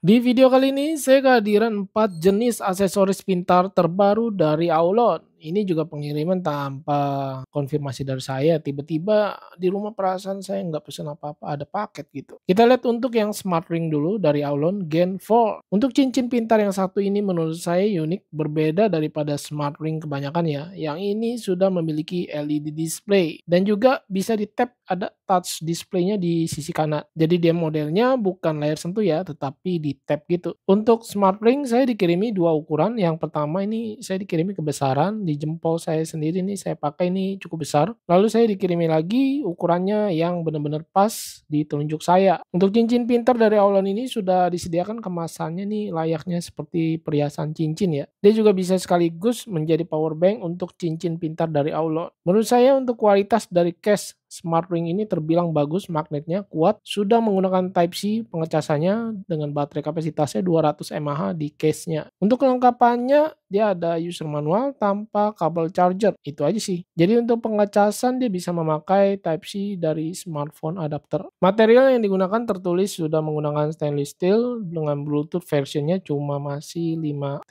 Di video kali ini saya kehadiran 4 jenis aksesoris pintar terbaru dari Aulon. Ini juga pengiriman tanpa konfirmasi dari saya. Tiba-tiba di rumah perasaan saya nggak pesan apa-apa, ada paket gitu. Kita lihat untuk yang smart ring dulu dari Aulon Gen 4. Untuk cincin pintar yang satu ini menurut saya unik, berbeda daripada smart ring kebanyakan ya. Yang ini sudah memiliki LED display dan juga bisa di tap, ada touch display-nya di sisi kanan. Jadi dia modelnya bukan layar sentuh ya, tetapi di tap gitu. Untuk smart ring saya dikirimi dua ukuran. Yang pertama ini saya dikirimi kebesaran, di jempol saya sendiri nih saya pakai ini cukup besar. Lalu saya dikirimi lagi ukurannya yang benar-benar pas di telunjuk saya. Untuk cincin pintar dari Aulon ini sudah disediakan kemasannya nih layaknya seperti perhiasan cincin ya. Dia juga bisa sekaligus menjadi power bank untuk cincin pintar dari Aulon. Menurut saya untuk kualitas dari case smart ring ini terbilang bagus, magnetnya kuat, sudah menggunakan Type-C pengecasannya dengan baterai kapasitasnya 200 mAh di case-nya. Untuk kelengkapannya dia ada user manual tanpa kabel charger, itu aja sih. Jadi untuk pengecasan dia bisa memakai Type-C dari smartphone adapter. Material yang digunakan tertulis sudah menggunakan stainless steel dengan Bluetooth versionnya cuma masih 5.1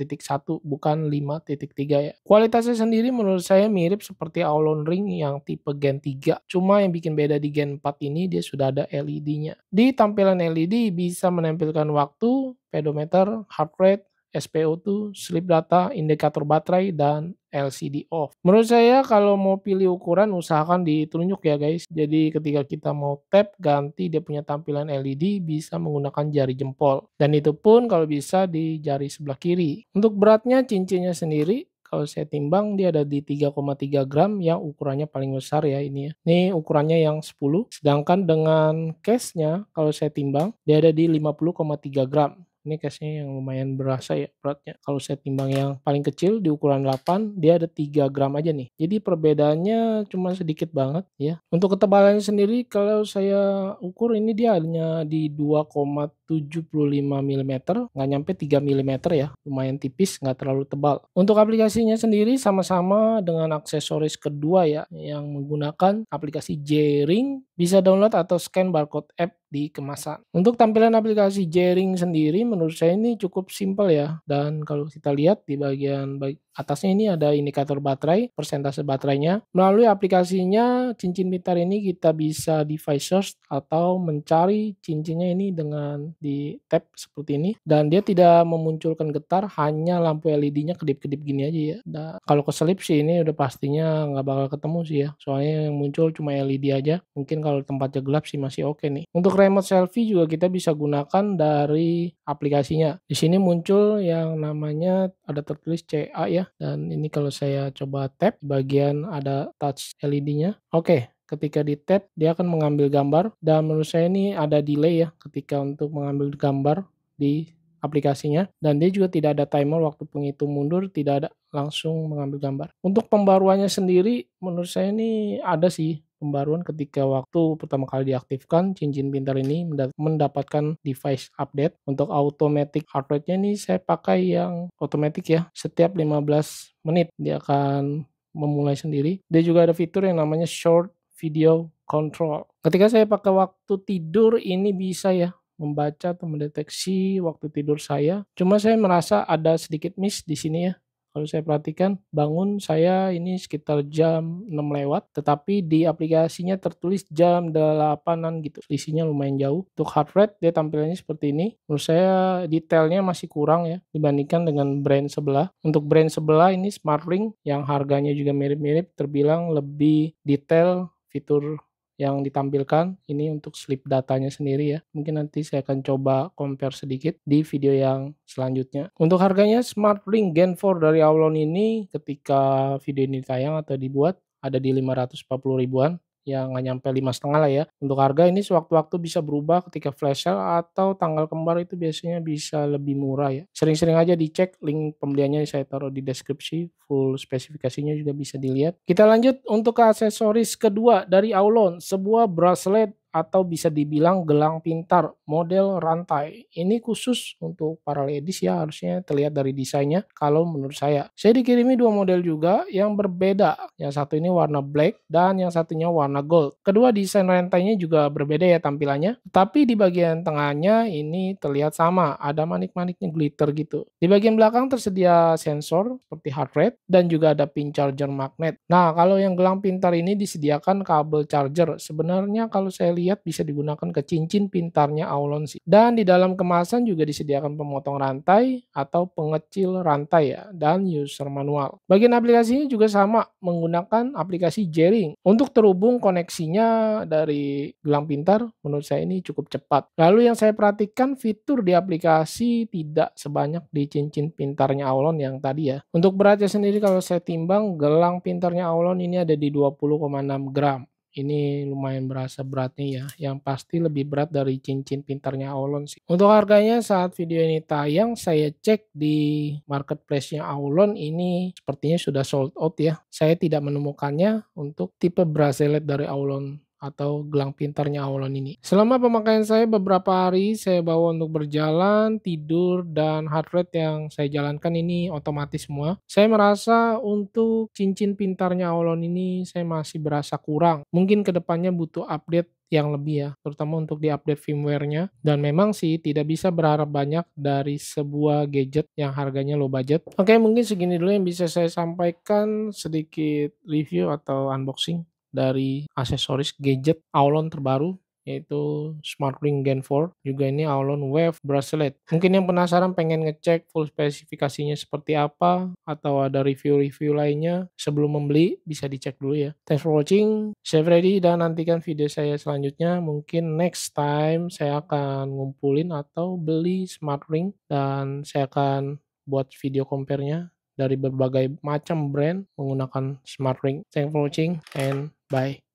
bukan 5.3 ya. Kualitasnya sendiri menurut saya mirip seperti Aulon Ring yang tipe Gen 3. Cuma yang bikin beda di Gen 4 ini dia sudah ada LED-nya. Di tampilan LED bisa menampilkan waktu, pedometer, heart rate, SpO2, sleep data, indikator baterai, dan LCD off. Menurut saya kalau mau pilih ukuran usahakan di telunjuk ya guys. Jadi ketika kita mau tap ganti dia punya tampilan LED bisa menggunakan jari jempol. Dan itu pun kalau bisa di jari sebelah kiri. Untuk beratnya cincinnya sendiri kalau saya timbang dia ada di 3,3 gram yang ukurannya paling besar ya ini ya. Ini ukurannya yang 10. Sedangkan dengan case-nya kalau saya timbang dia ada di 50,3 gram. Ini case-nya yang lumayan berasa ya beratnya. Kalau saya timbang yang paling kecil di ukuran 8, dia ada 3 gram aja nih. Jadi perbedaannya cuma sedikit banget ya. Untuk ketebalannya sendiri kalau saya ukur ini dia hanya di 2,75 mm, nggak nyampe 3 mm ya. Lumayan tipis, nggak terlalu tebal. Untuk aplikasinya sendiri sama-sama dengan aksesoris kedua ya, yang menggunakan aplikasi J-Ring, bisa download atau scan barcode app di kemasan. Untuk tampilan aplikasi J-Ring sendiri menurut saya ini cukup simpel ya. Dan kalau kita lihat di bagian atasnya ini ada indikator baterai, persentase baterainya. Melalui aplikasinya cincin pintar ini kita bisa device search atau mencari cincinnya ini dengan di tap seperti ini. Dan dia tidak memunculkan getar, hanya lampu LED-nya kedip-kedip gini aja ya. Dan kalau keselip sih ini udah pastinya nggak bakal ketemu sih ya. Soalnya yang muncul cuma LED aja. Mungkin kalau tempatnya gelap sih masih oke nih. Untuk remote selfie juga kita bisa gunakan dari aplikasinya. Di sini muncul yang namanya ada tertulis CA ya. Dan ini kalau saya coba tap bagian ada touch LED-nya. Oke. Ketika di tap dia akan mengambil gambar dan menurut saya ini ada delay ya ketika untuk mengambil gambar di aplikasinya dan dia juga tidak ada timer waktu penghitung mundur, tidak ada, langsung mengambil gambar. Untuk pembaruannya sendiri menurut saya ini ada sih pembaruan ketika waktu pertama kali diaktifkan cincin pintar ini mendapatkan device update. Untuk automatic heart rate-nya ini saya pakai yang otomatis ya, setiap 15 menit dia akan memulai sendiri. Dia juga ada fitur yang namanya short video control. Ketika saya pakai waktu tidur ini bisa ya membaca atau mendeteksi waktu tidur saya. Cuma saya merasa ada sedikit miss di sini ya. Kalau saya perhatikan bangun saya ini sekitar jam 6 lewat, tetapi di aplikasinya tertulis jam 8-an gitu. Selisihnya lumayan jauh. Untuk heart rate dia tampilannya seperti ini. Menurut saya detailnya masih kurang ya dibandingkan dengan brand sebelah. Untuk brand sebelah ini Smart Ring yang harganya juga mirip-mirip terbilang lebih detail fitur yang ditampilkan ini untuk sleep datanya sendiri ya. Mungkin nanti saya akan coba compare sedikit di video yang selanjutnya. Untuk harganya Smart Ring Gen 4 dari Aulon ini ketika video ini tayang atau dibuat ada di 540 ribuan. Ya nggak nyampe 5,5 lah ya. Untuk harga ini sewaktu-waktu bisa berubah ketika flash sale atau tanggal kembar itu biasanya bisa lebih murah ya. Sering-sering aja dicek, link pembeliannya saya taruh di deskripsi, full spesifikasinya juga bisa dilihat. Kita lanjut untuk aksesoris kedua dari Aulon, sebuah bracelet atau bisa dibilang gelang pintar model rantai. Ini khusus untuk para ladies ya, harusnya terlihat dari desainnya kalau menurut saya. Saya dikirimi 2 model juga yang berbeda. Yang satu ini warna black dan yang satunya warna gold. Kedua desain rantainya juga berbeda ya tampilannya, tapi di bagian tengahnya ini terlihat sama, ada manik-maniknya glitter gitu. Di bagian belakang tersedia sensor seperti heart rate dan juga ada pin charger magnet. Nah, kalau yang gelang pintar ini disediakan kabel charger. Sebenarnya kalau saya lihat bisa digunakan ke cincin pintarnya Aulon sih. Dan di dalam kemasan juga disediakan pemotong rantai atau pengecil rantai ya, dan user manual. Bagian aplikasinya juga sama, menggunakan aplikasi Jering. Untuk terhubung koneksinya dari gelang pintar, menurut saya ini cukup cepat. Lalu yang saya perhatikan fitur di aplikasi tidak sebanyak di cincin pintarnya Aulon yang tadi ya. Untuk beratnya sendiri kalau saya timbang, gelang pintarnya Aulon ini ada di 20,6 gram. Ini lumayan berasa beratnya ya, yang pasti lebih berat dari cincin pintarnya Aulon sih. Untuk harganya saat video ini tayang, saya cek di marketplace-nya Aulon ini sepertinya sudah sold out ya. Saya tidak menemukannya untuk tipe bracelet dari Aulon atau gelang pintarnya Aulon ini. Selama pemakaian saya beberapa hari, saya bawa untuk berjalan, tidur, dan heart rate yang saya jalankan ini otomatis semua. Saya merasa untuk cincin pintarnya Aulon ini saya masih berasa kurang. Mungkin kedepannya butuh update yang lebih ya, terutama untuk di-update firmware-nya. Dan memang sih tidak bisa berharap banyak dari sebuah gadget yang harganya low budget. Oke, mungkin segini dulu yang bisa saya sampaikan, sedikit review atau unboxing dari aksesoris gadget Aulon terbaru, yaitu SmartRing Gen 4, juga ini Aulon Wave Bracelet. Mungkin yang penasaran pengen ngecek full spesifikasinya seperti apa, atau ada review-review lainnya sebelum membeli, bisa dicek dulu ya. Thanks for watching, saya Freddy, dan nantikan video saya selanjutnya. Mungkin next time saya akan ngumpulin atau beli SmartRing, dan saya akan buat video compare-nya dari berbagai macam brand menggunakan SmartRing. Thanks for watching and bye.